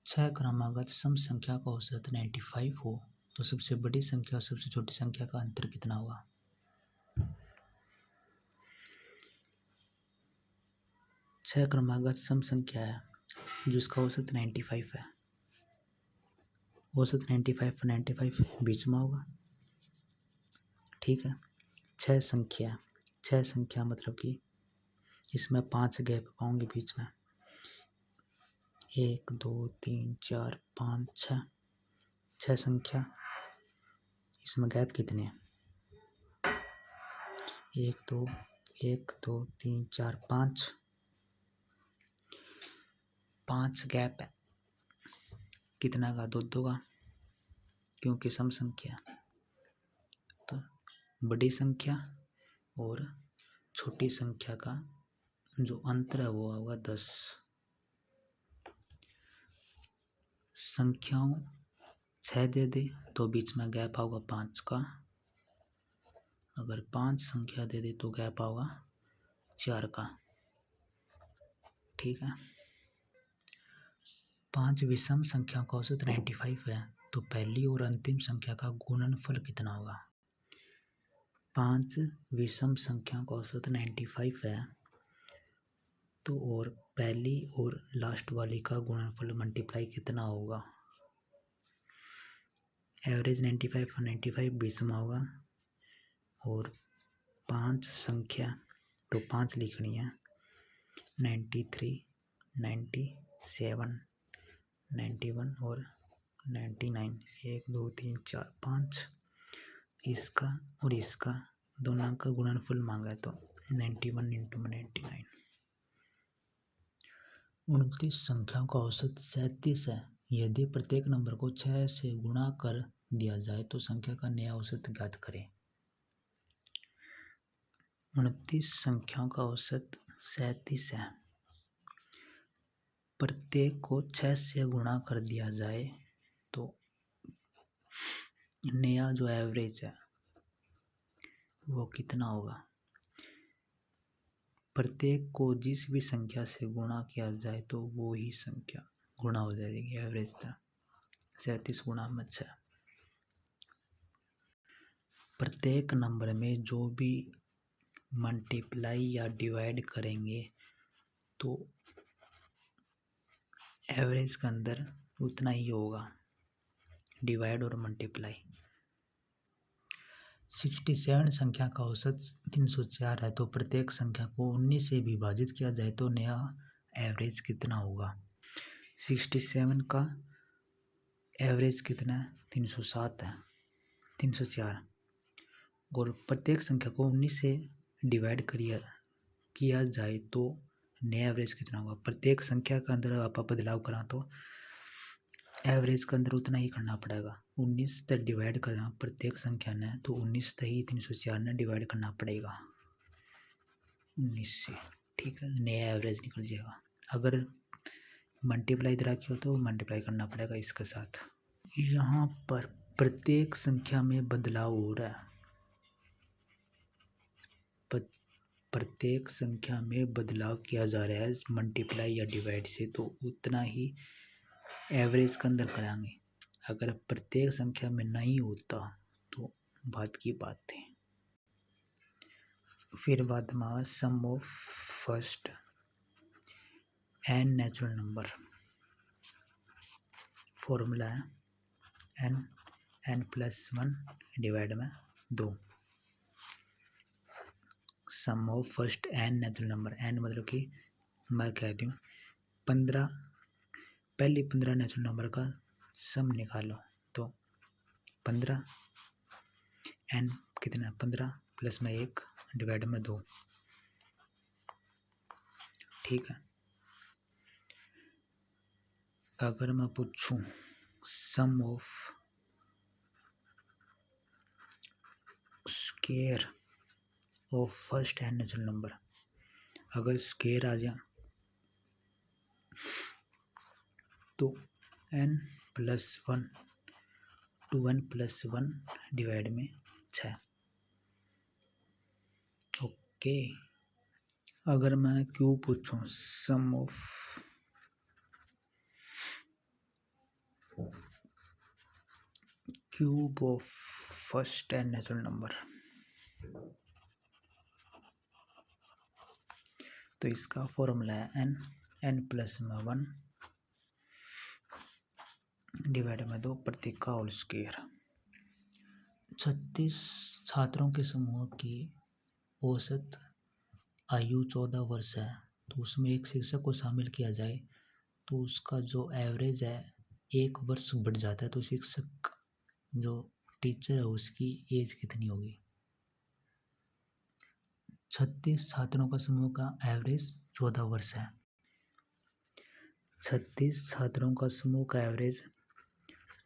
छह क्रमागत सम संख्या का औसत 95 हो तो सबसे बड़ी संख्या और सबसे छोटी संख्या का अंतर कितना होगा। छह क्रमागत सम संख्या है जिसका औसत 95 है। औसत 95 बीच में होगा। ठीक है। छह संख्या मतलब कि इसमें 5 गैप पाऊंगे बीच में। 1 2 3 4 5 6 छह संख्या, इसमें गैप कितने हैं। 1 2 3 4 5 5 गैप है। कितना का, दो का, क्योंकि सम संख्या। तो बड़ी संख्या और छोटी संख्या का जो अंतर है वो होगा 10। संख्याओं 6 दे दे तो बीच में गैप होगा 5 का। अगर 5 संख्या दे दे तो गैप होगा 4 का। ठीक है। 5 विषम संख्या का औसत 95 है तो पहली और अंतिम संख्या का गुणनफल कितना होगा। 5 विषम संख्या का औसत 95 है तो और पहली और लास्ट वाली का गुणनफल मल्टीप्लाई कितना होगा। एवरेज 95 और 95 बीच में होगा और 5 संख्या तो 5 लिखनी है। 93 97 91 और 99 1 2 3 4 5 इसका और इसका दोनों का गुणनफल मांगा है तो 91 × 99। 29 संख्याओं का औसत 37 है। यदि प्रत्येक नंबर को 6 से गुणा कर दिया जाए तो संख्या का नया औसत ज्ञात करें। 29 संख्याओं का औसत 37 है। प्रत्येक को 6 से गुणा कर दिया जाए तो नया जो एवरेज है वो कितना होगा। प्रत्येक को जिस भी संख्या से गुणा किया जाए तो वो ही संख्या गुणा हो जाएगी। एवरेज था 37 गुणा में 6। प्रत्येक नंबर में जो भी मल्टीप्लाई या डिवाइड करेंगे तो एवरेज के अंदर उतना ही होगा, डिवाइड और मल्टीप्लाई। 67 संख्या का औसत 304 है तो प्रत्येक संख्या को 19 से विभाजित किया जाए तो नया एवरेज कितना होगा। 67 का एवरेज कितना है, 307 है, 304। और प्रत्येक संख्या को 19 से डिवाइड किया जाए तो नया एवरेज कितना होगा। प्रत्येक संख्या के अंदर आप बदलाव करा तो एवरेज के अंदर उतना ही करना पड़ेगा। 19 तक डिवाइड करना प्रत्येक संख्या ने तो 19 तक ही 304 ने डिवाइड करना पड़ेगा 19 से। ठीक है, नया एवरेज निकल जाएगा। अगर मल्टीप्लाई इधर की हो तो मल्टीप्लाई करना पड़ेगा इसके साथ। यहाँ पर प्रत्येक संख्या में बदलाव हो रहा है। प्रत्येक संख्या में बदलाव किया जा रहा है मल्टीप्लाई या डिवाइड से तो उतना ही एवरेज के अंदर कराएंगे। अगर प्रत्येक संख्या में नहीं होता तो बात की बात है। फिर बाद में sum of first n natural number. Formula है n+1 डिवाइड में 2। Sum of first n natural number. N मतलब कि मैं कहती हूँ 15 पहले 15 नेचुरल नंबर का सम निकालो तो 15 एन कितना 15 प्लस में 1 डिवाइड में 2। ठीक है। अगर मैं पूछूं sum of square of first n natural number, अगर स्क्वायर आ जाए तो n+1 2n+1 डिवाइड में 6। ओके। अगर मैं क्यों पूछूं sum of cube of first and natural number. तो इसका फॉर्मूला है n प्लस में 1 डिवाइड में 2 प्रत्येक का होल स्क्वायर। 36 छात्रों के समूह की औसत आयु 14 वर्ष है, तो उसमें एक शिक्षक को शामिल किया जाए तो उसका जो एवरेज है 1 वर्ष बढ़ जाता है, तो शिक्षक जो टीचर है उसकी एज कितनी होगी। 36 छात्रों का समूह का एवरेज 14 वर्ष है। 36 छात्रों का समूह का एवरेज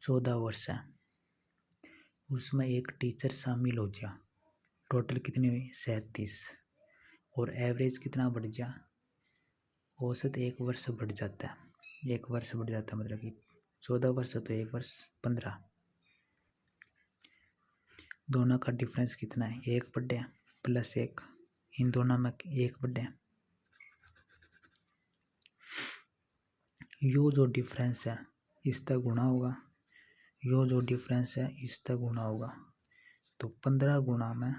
14 वर्ष है, उसमें एक टीचर शामिल हो गया, टोटल कितनी हुई 37, और एवरेज कितना बढ़ गया, औसत 1 वर्ष बढ़ जाता है। 1 वर्ष बढ़ जाता है मतलब कि 14 वर्ष तो 1 वर्ष 15, दोनों का डिफरेंस कितना है 1 बढ़े प्लस 1, इन दोनों में 1 बढ़े। यो जो डिफरेंस है इसका गुणा होगा, यो जो डिफरेंस है इसका गुणा होगा, तो 15 गुणा में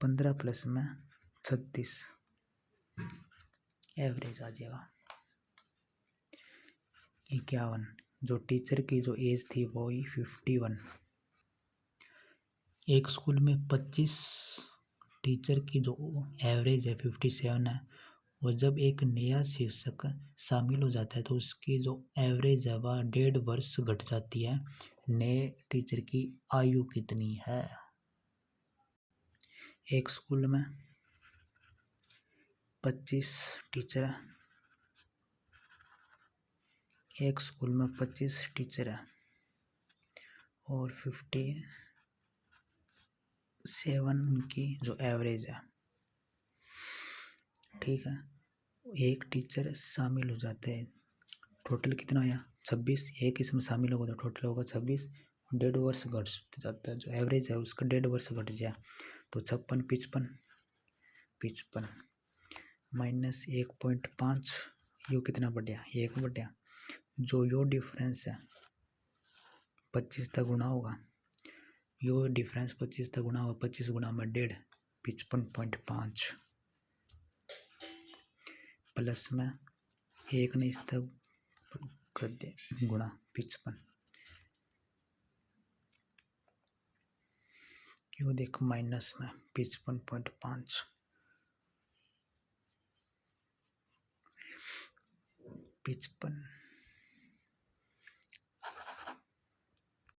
15 प्लस में 36 एवरेज आ जाएगा 51। जो टीचर की जो एज थी वो ही 51। एक स्कूल में 25 टीचर की जो एवरेज है 57 है, और जब एक नया शिक्षक शामिल हो जाता है तो उसकी जो एवरेज है वह 1.5 वर्ष घट जाती है। नए टीचर की आयु कितनी है। एक स्कूल में 25 टीचर है, एक स्कूल में 25 टीचर है और 57 उनकी जो एवरेज है, ठीक है। एक टीचर शामिल हो जाते हैं, टोटल कितना आया 26, एक इसमें शामिल होगा तो टोटल होगा 26, 1.5 वर्ष घट जाता है, जो एवरेज है उसका 1.5 वर्ष घट गया, तो 56 55 माइनस 1.5, यो कितना बढ़िया 1 बढ़िया, जो यो डिफरेंस है 25 तक गुना होगा, यो डिफरेंस 25 तक गुना होगा, 25 गुना में 1.5 55.5 प्लस में 1 ने इस तक कर दे गुणा 55, यो देख माइनस में 55.5 55